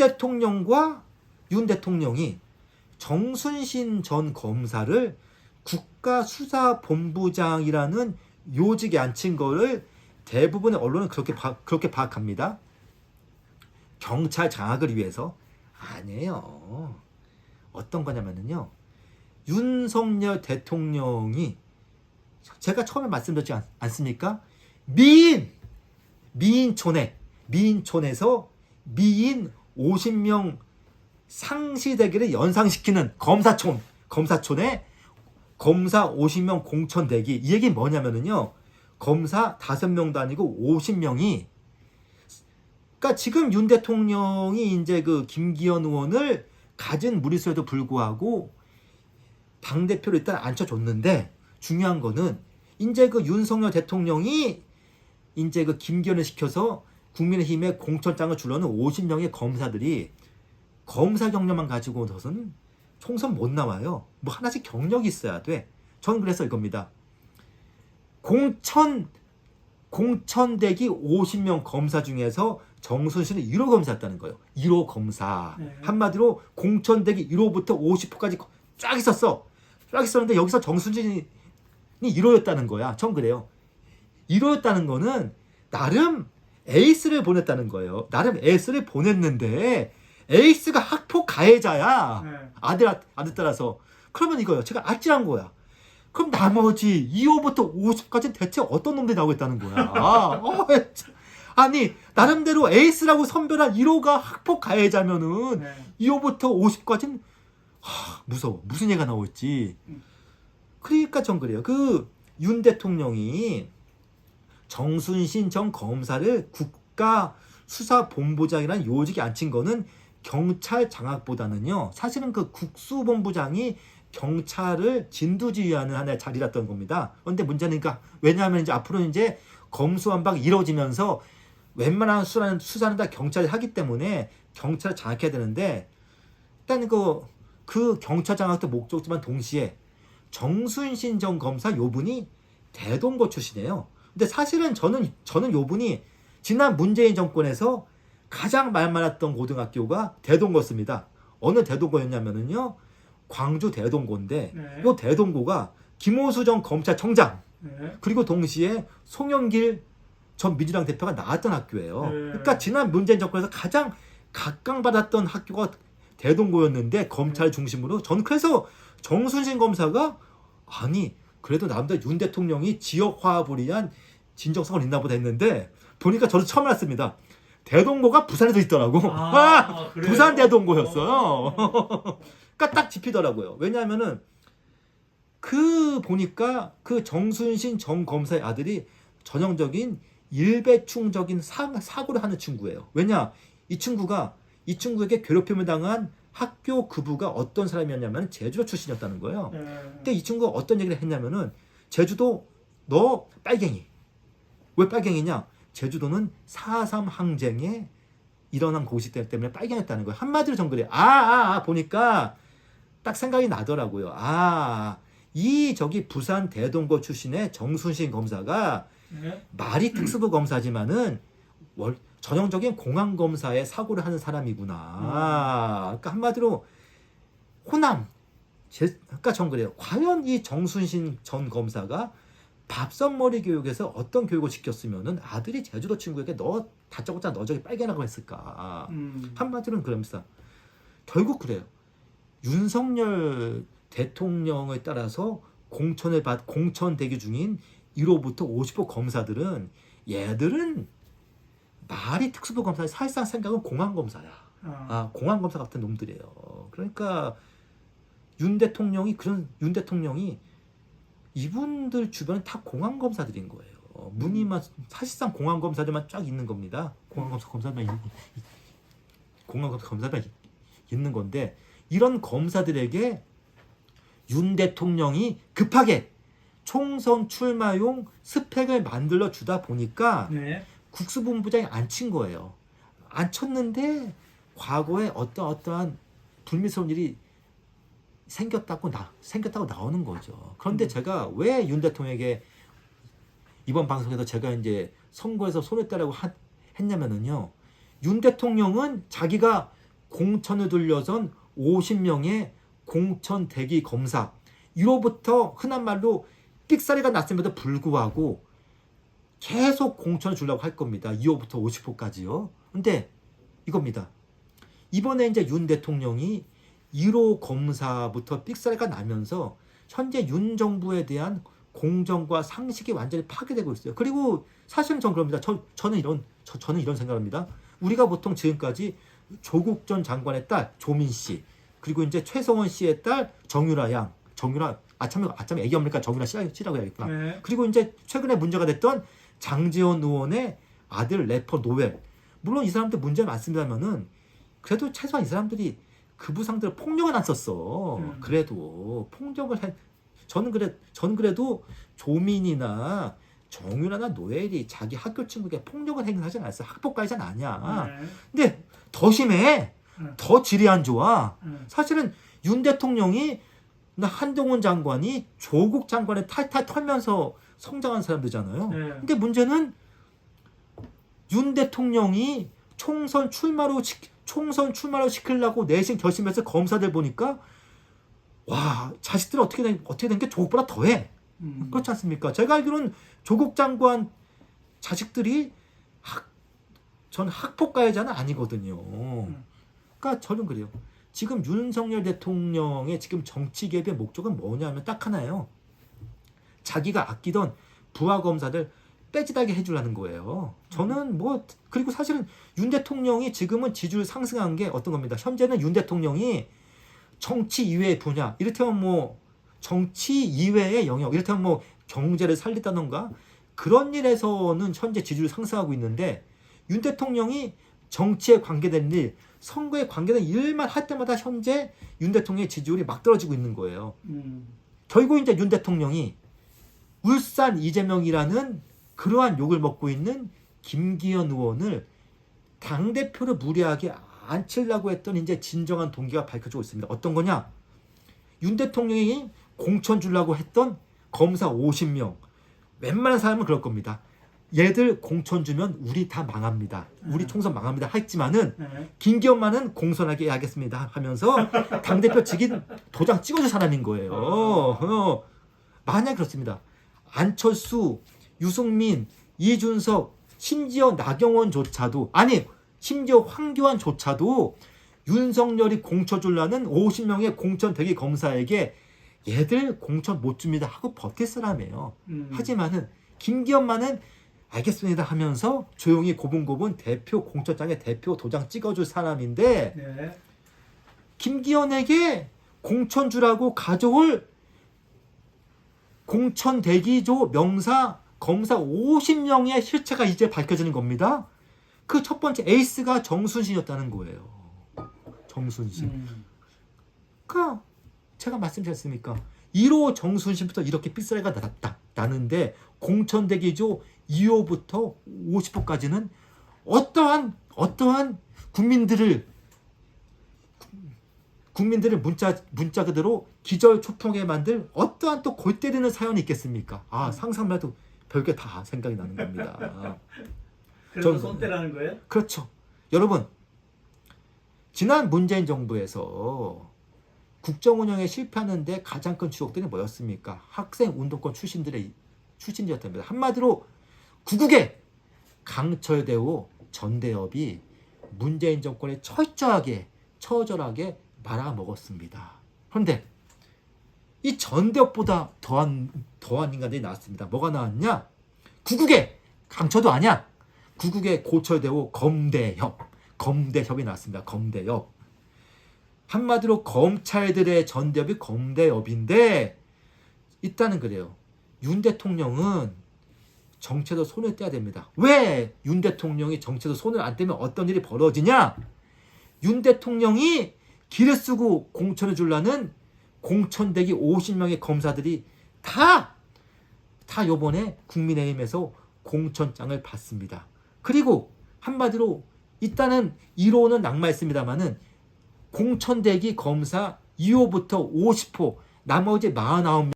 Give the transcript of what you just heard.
대통령과 윤 대통령이 정순신 전 검사를 국가수사본부장이라는 요직에 앉힌 거를 대부분의 언론은 그렇게 파악합니다. 경찰 장악을 위해서. 아니에요. 어떤 거냐면요, 윤석열 대통령이, 제가 처음에 말씀드렸지 않습니까? 미인촌에서 미인 50명 상시대기를 연상시키는 검사촌에 검사 50명 공천대기. 이 얘기는 뭐냐면요, 검사 5명도 아니고 50명이, 그러니까 지금 윤 대통령이 이제 그 김기현 의원을 가진 무리수에도 불구하고 당대표로 일단 앉혀줬는데, 중요한 거는 이제 그 윤석열 대통령이 이제 그 김기현을 시켜서 국민의힘에 공천장을 주려는 50명의 검사들이 검사 경력만 가지고서는 총선 못 나와요. 뭐 하나씩 경력이 있어야 돼. 저는 그래서 이겁니다. 공천대기 50명 검사 중에서 정순신은 1호 검사였다는 거예요. 1호 검사. 네. 한마디로 공천대기 1호부터 50호까지 쫙 있었어. 쫙 있었는데 여기서 정순신이 1호였다는 거야. 전 그래요. 1호였다는 거는 나름 에이스를 보냈다는 거예요. 나름 에이스를 보냈는데 에이스가 학폭 가해자야. 네. 아들 따라서. 그러면 이거요. 제가 아찔한 거야. 그럼 나머지 2호부터 50까지는 대체 어떤 놈들이 나오겠다는 거야. 아니, 나름대로 에이스라고 선별한 1호가 학폭 가해자면은 네. 2호부터 50까지는 무서워. 무슨 얘가 나올지. 그러니까 전 그래요. 그 윤 대통령이 정순신 전 검사를 국가수사본부장이라는 요직에 앉힌 거는 경찰 장악보다는요, 사실은 그 국수본부장이 경찰을 진두지휘하는 하나의 자리였던 겁니다. 그런데 문제는, 그러니까 왜냐하면 이제 앞으로 이제 검수완박이 이루어지면서 웬만한 수사는 다 경찰이 하기 때문에 경찰을 장악해야 되는데, 일단 그 경찰 장악도 목적이지만 동시에 정순신 전 검사 요분이 대동고 출신이에요. 근데 사실은 저는 요분이 지난 문재인 정권에서 가장 말 많았던 고등학교가 대동고였습니다. 어느 대동고였냐면요, 광주 대동고인데, 네. 이 대동고가 김호수 전 검찰청장, 네. 그리고 동시에 송영길 전 민주당 대표가 나왔던 학교예요. 네. 그러니까 지난 문재인 정권에서 가장 각광받았던 학교가 대동고였는데, 검찰 중심으로. 저는 그래서 정순신 검사가, 아니 그래도 남들 윤 대통령이 지역 화합을 위한 진정성을 있나 보다 했는데, 보니까 저도 처음 알았습니다. 대동고가 부산에도 있더라고. 그래요? 부산 대동고였어요. 그러니까 딱 짚히더라고요. 왜냐하면은 보니까 그 정순신 전 검사의 아들이 전형적인 일배충적인 사고를 하는 친구예요. 왜냐, 이 친구에게 괴롭힘을 당한 학교 그부가 어떤 사람이었냐면 제주도 출신이었다는 거예요. 네. 근데 이 친구가 어떤 얘기를 했냐면은, 제주도 너 빨갱이. 왜 빨갱이냐? 제주도는 4.3 항쟁에 일어난 곳이 때문에 빨갱이였다는 거예요. 한마디로 전 그래요. 보니까 딱 생각이 나더라고요. 저기 부산 대동고 출신의 정순신 검사가 네. 말이 특수부 검사지만은 전형적인 공안 검사의 사고를 하는 사람이구나. 그러니까 한마디로 호남. 그러니까 전 그래요. 과연 이 정순신 전 검사가 밥선머리 교육에서 어떤 교육을 시켰으면은 아들이 제주도 친구에게 너 다짜고짜 너 저기 빨개라고 했을까. 한마디로는 그럽니다. 결국 그래요. 윤석열 대통령에 따라서 공천 대기 중인 1호부터 50호 검사들은, 얘들은 말이 특수부 검사의 사실상 생각은 공안검사야. 공안검사 같은 놈들이에요. 그러니까 윤 대통령이 이분들 주변은 다 공안검사들인 거예요. 무늬만 사실상 공안검사들만 쫙 있는 겁니다. 공안검사들만 있는 건데, 이런 검사들에게 윤 대통령이 급하게 총선 출마용 스펙을 만들어 주다 보니까 네. 국수본부장이 앉힌 거예요. 앉혔는데 과거에 어떠한 불미스러운 일이 생겼다고 나오는 거죠. 그런데 제가 왜 윤 대통령에게 이번 방송에서 제가 이제 선거에서 손했다라고 했냐면은요, 윤 대통령은 자기가 공천을 돌려선 50명의 공천 대기 검사 1호부터 흔한 말로 삑사리가 났음에도 불구하고 계속 공천을 주려고 할 겁니다. 2호부터 50호까지요. 근데 이겁니다. 이번에 이제 윤 대통령이 1호 검사부터 삑사리가 나면서 현재 윤 정부에 대한 공정과 상식이 완전히 파괴되고 있어요. 그리고 사실은 전 그럽니다. 저는 이런 생각합니다. 우리가 보통 지금까지 조국 전 장관의 딸 조민 씨, 그리고 이제 최성원 씨의 딸 정유라 양, 아참에 애기 없으니까 정유라 씨라고 해야겠구나. 네. 그리고 이제 최근에 문제가 됐던 장지원 의원의 아들 래퍼 노엘. 물론 이 사람들 문제 많습니다만은 그래도 최소한 이 사람들이 그 부상들을 폭력을 안 썼어. 그래도 폭력을 해. 저는 그래도 조민이나 정유라나 노엘이 자기 학교 친구에게 폭력을 행사하지 않았어. 학폭까지는 아니야. 근데 더 심해. 더 질이 안 좋아. 사실은 윤 대통령이 한동훈 장관이 조국 장관의 탈탈 털면서 성장한 사람들이잖아요. 근데 문제는 윤 대통령이 총선 출마로 시키려고 내심 결심해서 검사들 보니까 와, 자식들 어떻게 된 게 조국보다 더해. 그렇지 않습니까? 제가 알기로는 조국 장관 자식들이 저는 학폭가해자는 아니거든요. 그러니까 저는 그래요. 지금 윤석열 대통령의 지금 정치 개입의 목적은 뭐냐면 딱 하나예요. 자기가 아끼던 부하 검사들 빼지다게 해주려는 거예요. 저는 그리고 사실은 윤 대통령이 지금은 지지율 상승한 게 어떤 겁니다. 현재는 윤 대통령이 정치 이외의 분야, 이를테면 정치 이외의 영역, 이를테면 경제를 살리다던가 그런 일에서는 현재 지지율 상승하고 있는데 윤 대통령이 정치에 관계된 일, 선거에 관계된 일만 할 때마다 현재 윤 대통령의 지지율이 막 떨어지고 있는 거예요. 결국 이제 윤 대통령이 울산 이재명이라는 그러한 욕을 먹고 있는 김기현 의원을 당대표를 무리하게 앉히려고 했던 이제 진정한 동기가 밝혀지고 있습니다. 어떤 거냐? 윤 대통령이 공천 주려고 했던 검사 50명. 웬만한 사람은 그럴 겁니다. 얘들 공천 주면 우리 다 망합니다. 우리 총선 망합니다. 했지만은 김기현만은 공손하게 하겠습니다 하면서 당대표 직인 도장 찍어줄 사람인 거예요. 만약 그렇습니다. 안철수, 유승민, 이준석, 심지어 나경원조차도 심지어 황교안조차도 윤석열이 공천 주려는 50명의 공천 대기 검사에게 얘들 공천 못 줍니다 하고 버틸 사람이에요. 하지만은 김기현만은 알겠습니다 하면서 조용히 고분고분 대표 공천장에 대표 도장 찍어줄 사람인데 김기현에게 공천 주라고 가져올 공천 대기조 명사 검사 50명의 실체가 이제 밝혀지는 겁니다. 그 첫 번째 에이스가 정순신이었다는 거예요. 정순신. 그러니까 제가 말씀드렸습니까? 1호 정순신부터 이렇게 삑사리가 나는데 공천 대기조 2호부터 50호까지는 어떠한 국민들을 문자 그대로 기절초풍에 만들 어떠한 또 골 때리는 사연이 있겠습니까? 상상만 해도 별게 다 생각이 나는 겁니다. 그래서 손대라는 거예요? 그렇죠. 여러분, 지난 문재인 정부에서 국정 운영에 실패하는데 가장 큰 주역들이 뭐였습니까? 학생 운동권 출신들이었답니다. 한마디로 구국의 강철대호 전대협이 문재인 정권에 처절하게 말아먹었습니다. 그런데 이 전대협보다 더한 인간들이 나왔습니다. 뭐가 나왔냐? 구국의 강철도 아니야. 구국의 고철대호 검대협이 나왔습니다. 검대협. 한마디로 검찰들의 전대협이 검대협인데 일단은 그래요. 윤 대통령은 정체도 손을 떼야 됩니다. 왜 윤 대통령이 정체도 손을 안 떼면 어떤 일이 벌어지냐? 윤 대통령이 길을 쓰고 공천을 주려는 공천대기 50명의 검사들이 다 요번에 국민의힘에서 공천장을 받습니다. 그리고 한마디로 일단은 1호는 낙마했습니다마는 공천대기 검사 2호부터 50호 나머지 49명